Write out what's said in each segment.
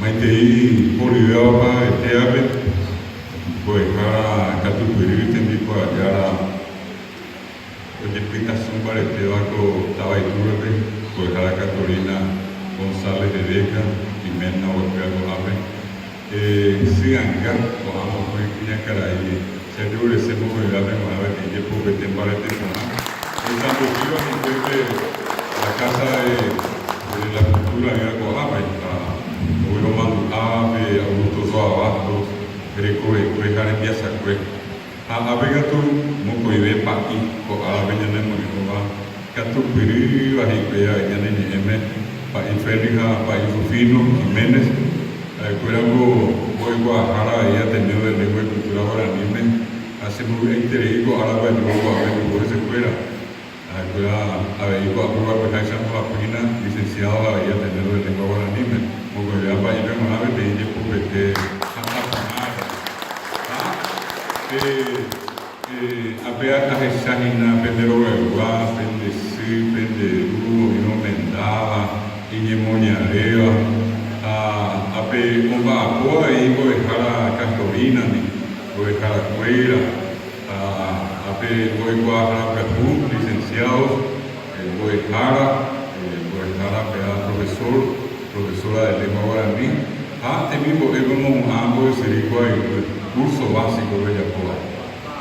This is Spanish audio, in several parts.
Maitei poliveo pa eteabe, pues para catupiri tendi pa yara, oye explicación para eteaco tabaiturabe, pues para Catolina González de Deca, Jimena Huergo Abe, Sianga, o amo pues ya caray, se dure se mueve la memora que yo puedo tembar el teléfono. En San Luis, la casa de la cultura en Aguabe, Romano ave, auto abajo, greco, cara piazza que. Avegato, moco y ve paqui, o avena monova, cato piri, ahipea, yaneni eme, pa infeliha, pa Rufino, Jiménez, cuerago, voy Guajara, ya tenido el lengua y cultura guaranime, hace muy bien interego, ahora va a nuevo a ver por ese fuera. Había ido a probar pues ahí la página licenciado había tenido el lengua guaranime. Porque ya para ir a una vez te dije porque apenas a esa hina pendero vergua pendesi penderu no mendaba iñemoniarea ape comba apoa y voy a Castorina ni voy a Cuera ape voy a Perú licenciados voy a profesora de lengua guaraní, mismo es como ambos se dijo el curso básico de Yapoa.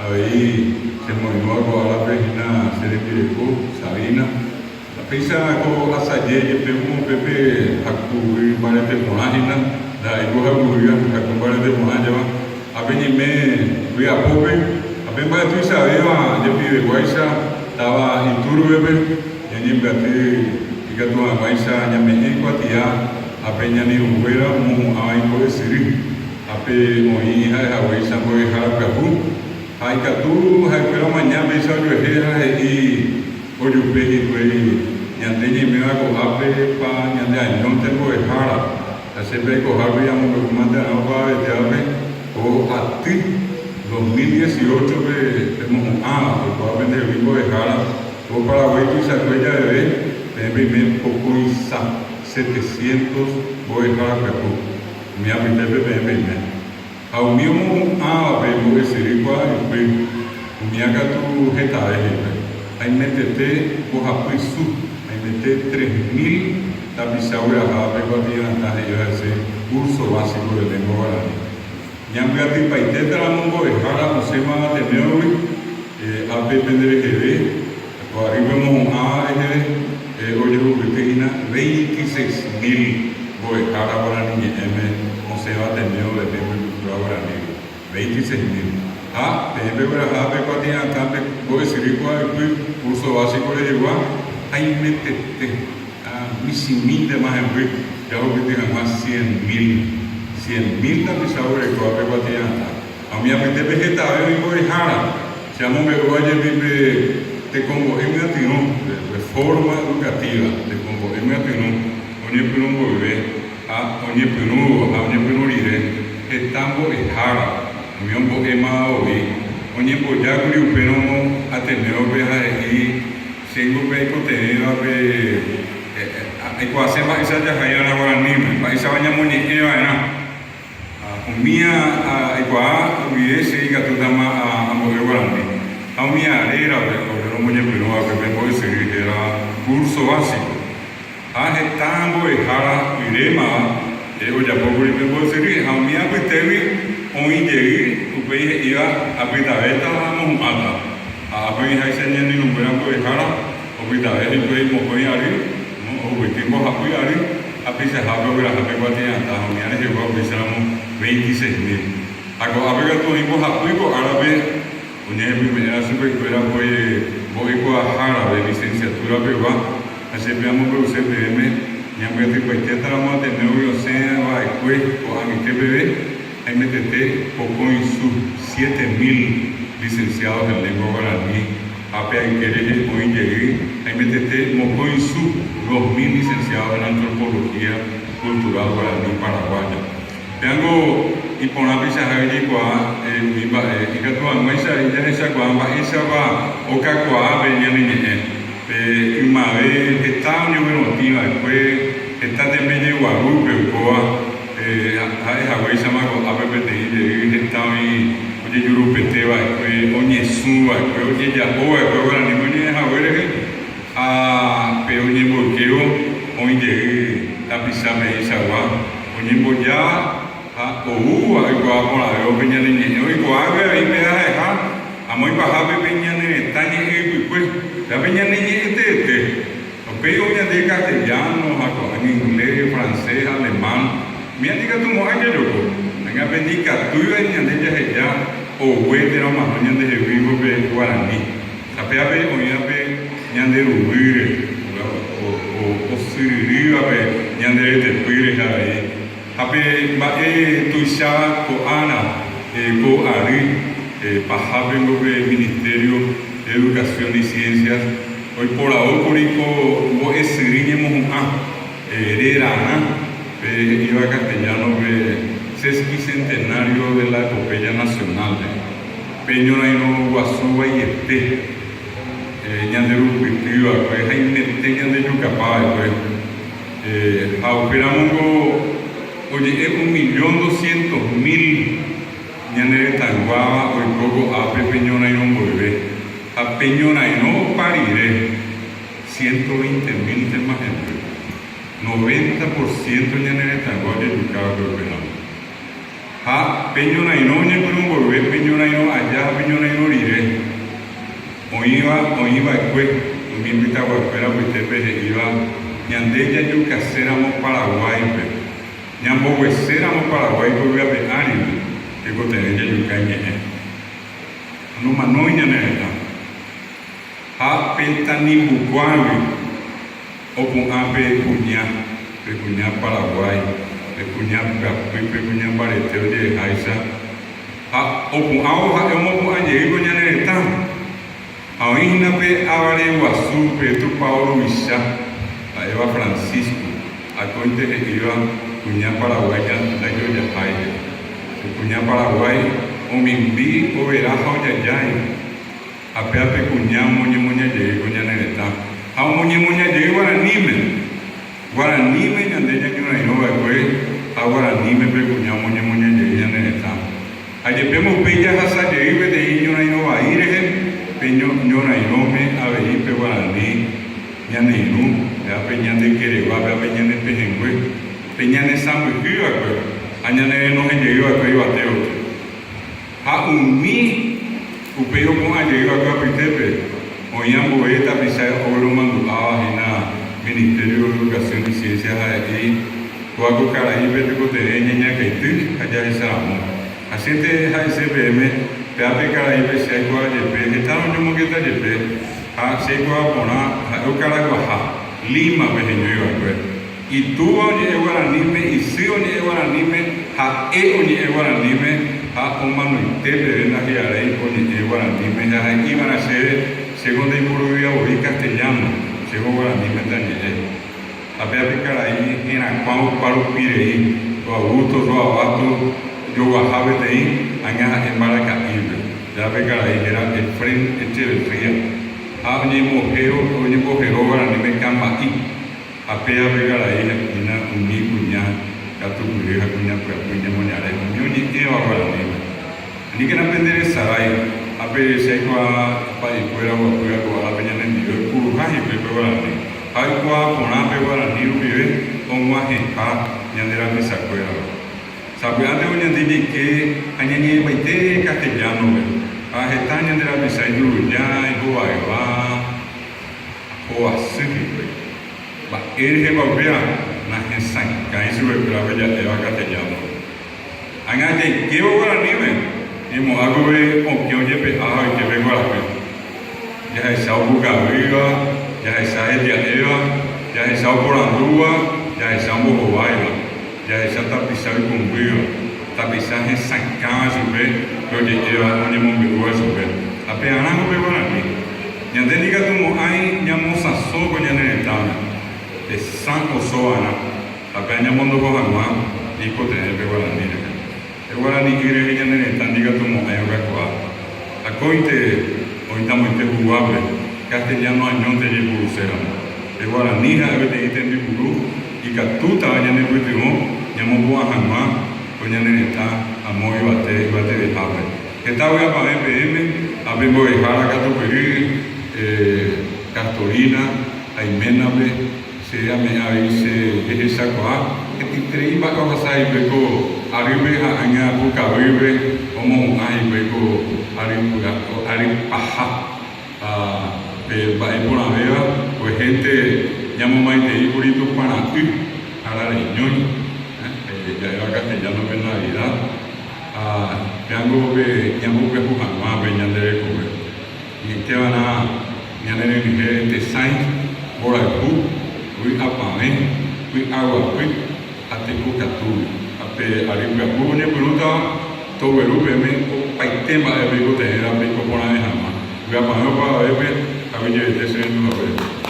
Ahí se movió a la página Serendirico, Sabina. La pizza con asaye, Pepe, Haku, Barete Monagina, la Iguja Guria, Haku Barete Monagina, a Benime, fui a Pope, a Ben Batu Sabeva, de Pibe Guaysa, estaba en Turubebe, y en Bate. Katua maisha nyame kwatia apenya ni ruwera mu aiko esiri ape moi ha waisha moi haraka hu hai katu hai pero manya besa jo hera he oju pehi kwei nyande ni me ko ape pa nyande anonte ko hara asebe ko habi amu ko manda ava etabe o ati 2018 be mu ko abende vivo hara o para waitu sa kwenya de Bebe poco isa 700 voy a Perú. Mi habité bebe. A un mismo bebo ese rico y mi haga tu jeta de ahí metete coja pisu, ahí mete 3000 tapizaura a bebo a ese curso básico de lengua guaraní. Nyambe a ti paiteta la mongo de jara no se van a tener hoy a depender de que arriba oye, Pequeña, 26.000 boecara guaraní, no se va a tener de cultura guaraní, 26.000. Te veo a Pecuatia, también voy a decir igual, curso básico de igual, hay metete, misimil de más en Rick, ya lo que tengan más 100.000 también sabores que va a Pecuatia. A mí a mí te vegetal, y voy a jara, se llama Meguaye, vive. De como de forma educativa, de como oye pero bebé, oye pero lire, estamos en jara, mi hombre ema oye pues ya pero ateneo veja y tengo que contenido ecuación para esa ya hayana guaraní, para esa baña muñequera era, mía igual hubiese y que tú dama a mover guaraní. A mi era pero muy pero a que me voy a seguir era curso básico. Estamos en jara irema, ya poco me voy a seguir. A mi apetemi hoy llegué, ustedes iba a pitabeta vamos a ver ahí se ni un buen de jara, o pitabeta y pues mo voy a ir, o vestimos a cuidar, a pisar a ver a ver cuánto ya está. A mi era llegó a pisar 26.000. A ver que tú ibas a cuico árabe. Una primera escuela fue Guajara de licenciatura peruana, así veamos que usted ya me dijo que te trama de nuevo sea va a o a mi TPB, ahí me tete poco en sus 7.000 licenciados en lengua guaraní, a que querer hoy llegué, ahí me tete moco en sus 2.000 licenciados en antropología cultural guaraní paraguaya. Tengo y por la pizza de Gua, y que tú almuerzas y ya esa guamba, esa va, o que venía ni y madre, está una buena después, está de medio guarupe, Hawaii Samago, APPTI, de Tawi, Oye Yurupeteva, Oye Sua, Oye Yahoa, Oye Nimonia Hawaii, a Peoye Borqueo, Oye Tapisabe Isawa, Oye Boya, a Oua, Iguapola, Opeña de Niño, Iguaga, y Pea, a muy baja Peña de Tanya, la Peña de Niño. Pero ya de castellano, en inglés, francés, alemán, me han dicho tu mujer yo, me han pedido tú y ya de ya o huete no más, no de vivo de guaraní, sabe a ver o ya de rubire o siriva be ya de pire ya ahí, ape ba tu sha ko ana ko ari paja vengo del Ministerio de Educación y Ciencias. Hoy por ahora, vos escribimos Hererana, iba castellano, sesquicentenario de la epopeya nacional, Peño Naino Guasúa y Este, Ñanderu Pitiva, pues hay Nete Ñanderu Capaz, pues, Jauperamongo, oye, es 1.200.000 Ñandere Tanguaba, hoy poco Ape Peño Naino Volve. A Peño Naino pariré 120.000 temas gente 90% ya en el Tango de Yucaba que a Peño Naino ya por un volver Peño Naino allá Peño Naino iré o iba después me invitaba a esperar que usted iba ñande ya yucacéramos Paraguay ñambo hueséramos Paraguay que voy a pegar que con tener ya yucañe no manoña neta a Pentanimbucuavi, o con Ape Pecuña Paraguay, Pecuña Bareteo de Haisa, o con Agua, Homo Añego Ñaneta, a Inape Avare Guazú, Petro Paulo Luisa, a Eva Francisco, a Conte de Iva, Cuña Paraguay, Dayo de Haide, Pecuña Paraguay, o Mimbi, o Veraja Yayay. Apea pecuña moña llegue coña nereta a moña llegue guaranime ñandeña ñuna y no a guaranime pecuña moña llegue nereta aye pemo bella hasa llegue de ñuna y no va ir peño ñona y no me a ver pe guaraní ñaninu ya peña de queregua peña de pejengüe peña de sambu kiwa añane no me llegue a bateo a mi Upeo con allego acá Pitepe, Oyambo Eta Pisa Oroman Gulava, Ministerio de Educación y Ciencias ahí, Cuaco Caraíbe de Cotereña, que tú, allá es Ramo. Así te hay CPM, Peape Caraíbe, se hay Guayepe, estaban yo moqueta Yepe, a Seco Apona, a Ocaraguaja, Lima, Peño y tú oye Guaranime, y si oye Guaranime, a oye Guaranime, a un mano y te ven a Giarey con el Guaranime, ya iban a ser, según de Impurovia o castellano, según Guaranime también. A ver, Caraí, en Acuau, Paro Pirei, o Augusto, o Abato, yo Guajabe de ahí, allá en Maracaíbe. Ya ve Caraí, era el frente de Fría. A un mojero, Guaranime Camaí. A Pea Caraí, una unicuña. Catu Cureja, Cuña, Moñare, Ñoni, Eva Guaranime. Ni que no aprender el Saray, a ver si hay para fuera o fuera con la peña en el nivel, Curujaji, Pepe Guaraní. Hay Ponape Guaraní, vive con Guajeja, Ñandera Misacuera. Sabiate hoy en día que Añañe Baite castellano, a Getaña de la Misayuru, ya, y Boaeva, o así, va, Erge Babea. Na san kaisi we brava ya eva castellano anga de que o guaranime y mo hago ve o que oye pe a que ve guarape ya es sao bugaviva ya es a elia eva ya es sao porandúa ya es sao bobaila ya es a tapizar con viva tapizar en san kaisi ve que oye eva oye mo me hueso ve a pe anango ve guarape ya te diga tu mo ai ya mo saso con ya ne de San Osoana, la peña Mondo Bojanguán, y Cote de Guaraní. El Guaraní quiere que ya no están diga tu mujer o cacua. A coite, hoy estamos en jugable, castellano añón de Yeburucera. El Guaraní, a ver, te dicen de Burú, y Catuta, ya en el último, llamó Bojanguán, coñaneta, amor y bate de jave. Esta voy a poner PM, a Bimbo de Jara, Catuperi, Castorina, Aimenabe, se llama ahí se esa cosa, que te creí para pasar y peco, arriba a aña buca vive, como hay peco, paja, para ir por la vea, pues gente llamo más de purito para ti, a la reunión, ya era castellano en Navidad, llamo que jugan más, venían de comer, y que van a, ya en el de Sainz, por el we apame, we agua, we ateco caturi, ape arriba puñe peluta, todo el UPM, paitema de pico te era pico por la jama, we apame para ver, a ver, ya te se